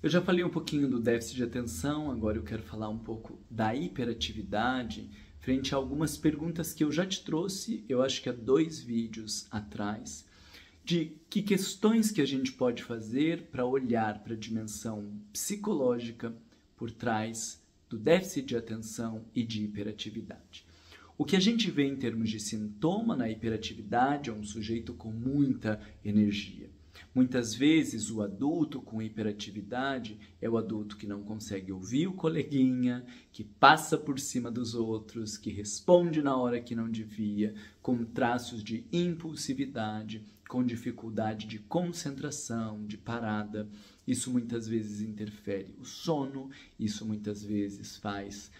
Eu já falei um pouquinho do déficit de atenção, agora eu quero falar um pouco da hiperatividade, frente a algumas perguntas que eu já te trouxe, eu acho que há 2 vídeos atrás, de que questões que a gente pode fazer para olhar para a dimensão psicológica por trás do déficit de atenção e de hiperatividade. O que a gente vê em termos de sintoma na hiperatividade é um sujeito com muita energia. Muitas vezes o adulto com hiperatividade é o adulto que não consegue ouvir o coleguinha, que passa por cima dos outros, que responde na hora que não devia, com traços de impulsividade, com dificuldade de concentração, de parada. Isso muitas vezes interfere o sono, isso muitas vezes faz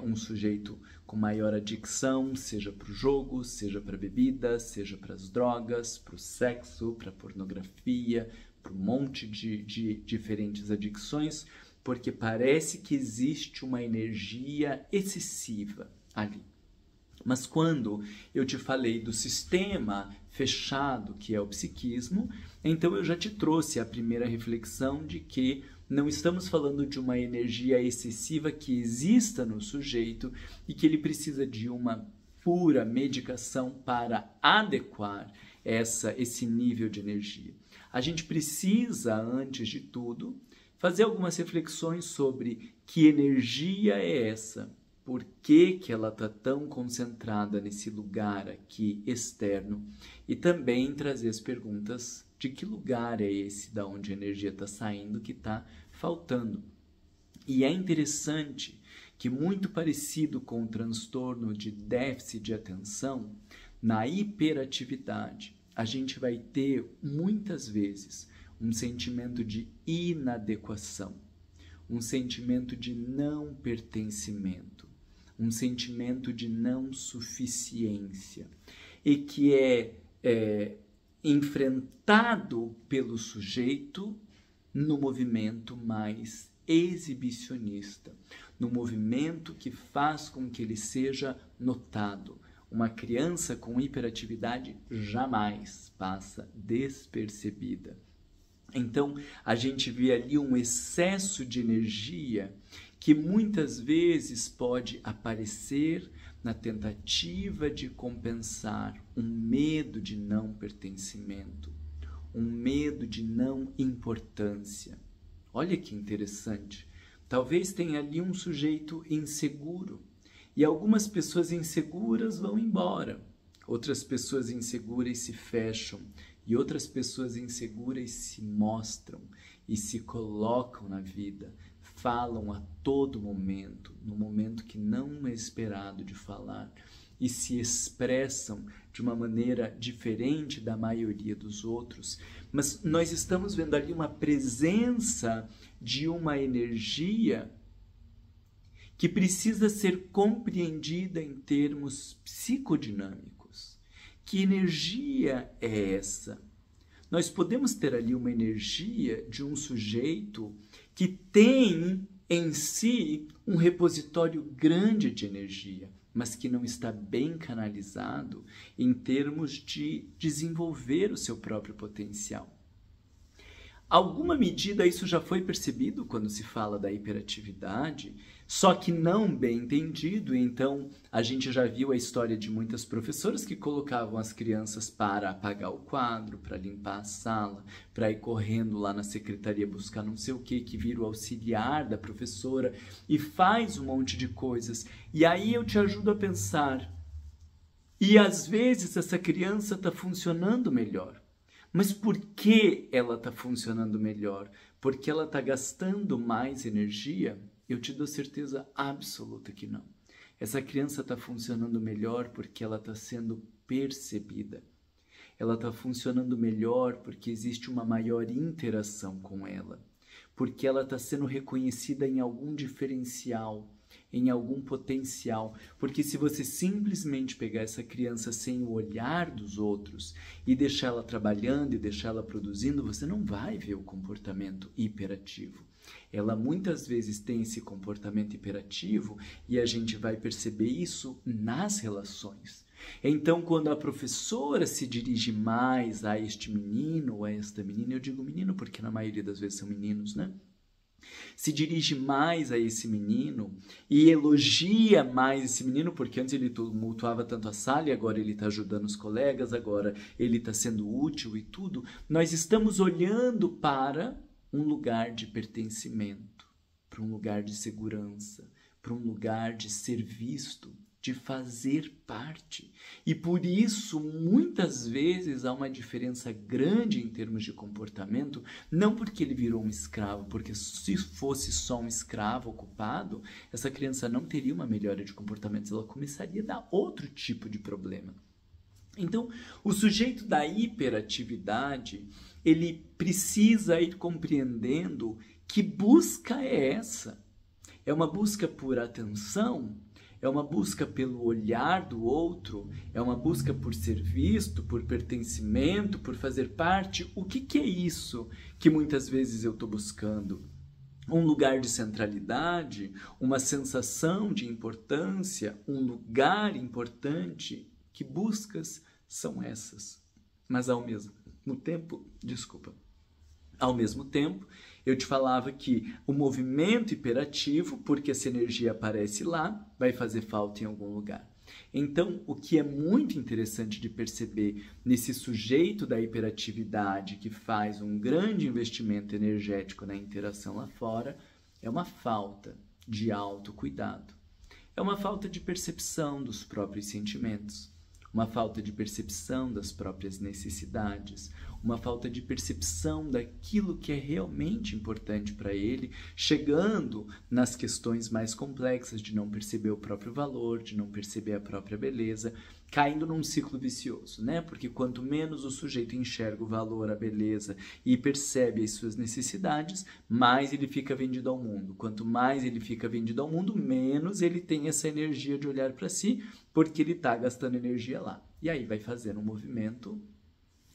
um sujeito com maior adicção, seja para o jogo, seja para a bebida, seja para as drogas, para o sexo, para a pornografia, para um monte de diferentes adicções, porque parece que existe uma energia excessiva ali. Mas quando eu te falei do sistema fechado, que é o psiquismo, então eu já te trouxe a primeira reflexão de que não estamos falando de uma energia excessiva que exista no sujeito e que ele precisa de uma pura medicação para adequar esse nível de energia. A gente precisa, antes de tudo, fazer algumas reflexões sobre que energia é essa. Por que ela está tão concentrada nesse lugar aqui externo? E também trazer as perguntas de que lugar é esse, da onde a energia está saindo, que está faltando. E é interessante que, muito parecido com o transtorno de déficit de atenção, na hiperatividade, a gente vai ter muitas vezes um sentimento de inadequação, um sentimento de não pertencimento, um sentimento de não suficiência e que é enfrentado pelo sujeito no movimento mais exibicionista, no movimento que faz com que ele seja notado. Uma criança com hiperatividade jamais passa despercebida. Então, a gente vê ali um excesso de energia que muitas vezes pode aparecer na tentativa de compensar um medo de não pertencimento, um medo de não importância. Olha que interessante. Talvez tenha ali um sujeito inseguro e algumas pessoas inseguras vão embora, outras pessoas inseguras se fecham e outras pessoas inseguras se mostram e se colocam na vida, falam a todo momento, no momento que não é esperado de falar, e se expressam de uma maneira diferente da maioria dos outros. Mas nós estamos vendo ali uma presença de uma energia que precisa ser compreendida em termos psicodinâmicos. Que energia é essa? Nós podemos ter ali uma energia de um sujeito que tem em si um repositório grande de energia, mas que não está bem canalizado em termos de desenvolver o seu próprio potencial. Alguma medida isso já foi percebido quando se fala da hiperatividade, só que não bem entendido. Então a gente já viu a história de muitas professoras que colocavam as crianças para apagar o quadro, para limpar a sala, para ir correndo lá na secretaria buscar não sei o que vira o auxiliar da professora e faz um monte de coisas. E aí eu te ajudo a pensar, e às vezes essa criança está funcionando melhor. Mas por que ela está funcionando melhor? Porque ela está gastando mais energia? Eu te dou certeza absoluta que não. Essa criança está funcionando melhor porque ela está sendo percebida. Ela está funcionando melhor porque existe uma maior interação com ela. Porque ela está sendo reconhecida em algum diferencial, em algum potencial, porque se você simplesmente pegar essa criança sem o olhar dos outros e deixar ela trabalhando e deixar ela produzindo, você não vai ver o comportamento hiperativo. Ela muitas vezes tem esse comportamento hiperativo e a gente vai perceber isso nas relações. Então, quando a professora se dirige mais a este menino ou a esta menina, eu digo menino porque na maioria das vezes são meninos, né? se dirige mais a esse menino e elogia mais esse menino, porque antes ele tumultuava tanto a sala e agora ele está ajudando os colegas, agora ele está sendo útil e tudo, nós estamos olhando para um lugar de pertencimento, para um lugar de segurança, para um lugar de ser visto, de fazer parte. E por isso, muitas vezes, há uma diferença grande em termos de comportamento, não porque ele virou um escravo, porque se fosse só um escravo ocupado, essa criança não teria uma melhora de comportamentos, ela começaria a dar outro tipo de problema. Então, o sujeito da hiperatividade, ele precisa ir compreendendo que busca é essa. É uma busca por atenção, é uma busca pelo olhar do outro, é uma busca por ser visto, por pertencimento, por fazer parte. O que é isso que muitas vezes eu estou buscando? Um lugar de centralidade, uma sensação de importância, um lugar importante. Que buscas são essas? Mas ao mesmo tempo, ao mesmo tempo, eu te falava que o movimento hiperativo, porque essa energia aparece lá, vai fazer falta em algum lugar. Então, o que é muito interessante de perceber nesse sujeito da hiperatividade que faz um grande investimento energético na interação lá fora, é uma falta de autocuidado. É uma falta de percepção dos próprios sentimentos, uma falta de percepção das próprias necessidades, uma falta de percepção daquilo que é realmente importante para ele, chegando nas questões mais complexas de não perceber o próprio valor, de não perceber a própria beleza, caindo num ciclo vicioso, né? Porque quanto menos o sujeito enxerga o valor, a beleza e percebe as suas necessidades, mais ele fica vendido ao mundo. Quanto mais ele fica vendido ao mundo, menos ele tem essa energia de olhar para si, porque ele está gastando energia lá. E aí vai fazendo um movimento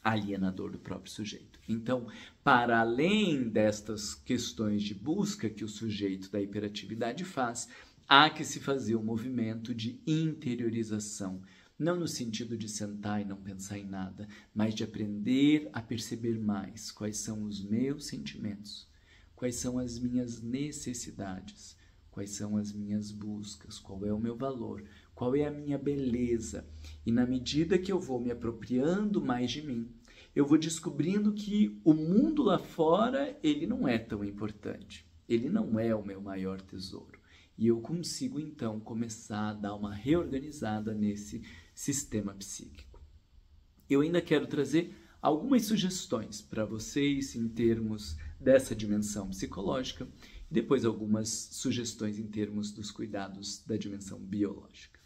alienador do próprio sujeito. Então, para além destas questões de busca que o sujeito da hiperatividade faz, há que se fazer um movimento de interiorização, não no sentido de sentar e não pensar em nada, mas de aprender a perceber mais quais são os meus sentimentos, quais são as minhas necessidades, quais são as minhas buscas, qual é o meu valor, qual é a minha beleza. E na medida que eu vou me apropriando mais de mim, eu vou descobrindo que o mundo lá fora, ele não é tão importante. Ele não é o meu maior tesouro. E eu consigo, então, começar a dar uma reorganizada nesse sistema psíquico. Eu ainda quero trazer algumas sugestões para vocês em termos dessa dimensão psicológica e depois algumas sugestões em termos dos cuidados da dimensão biológica.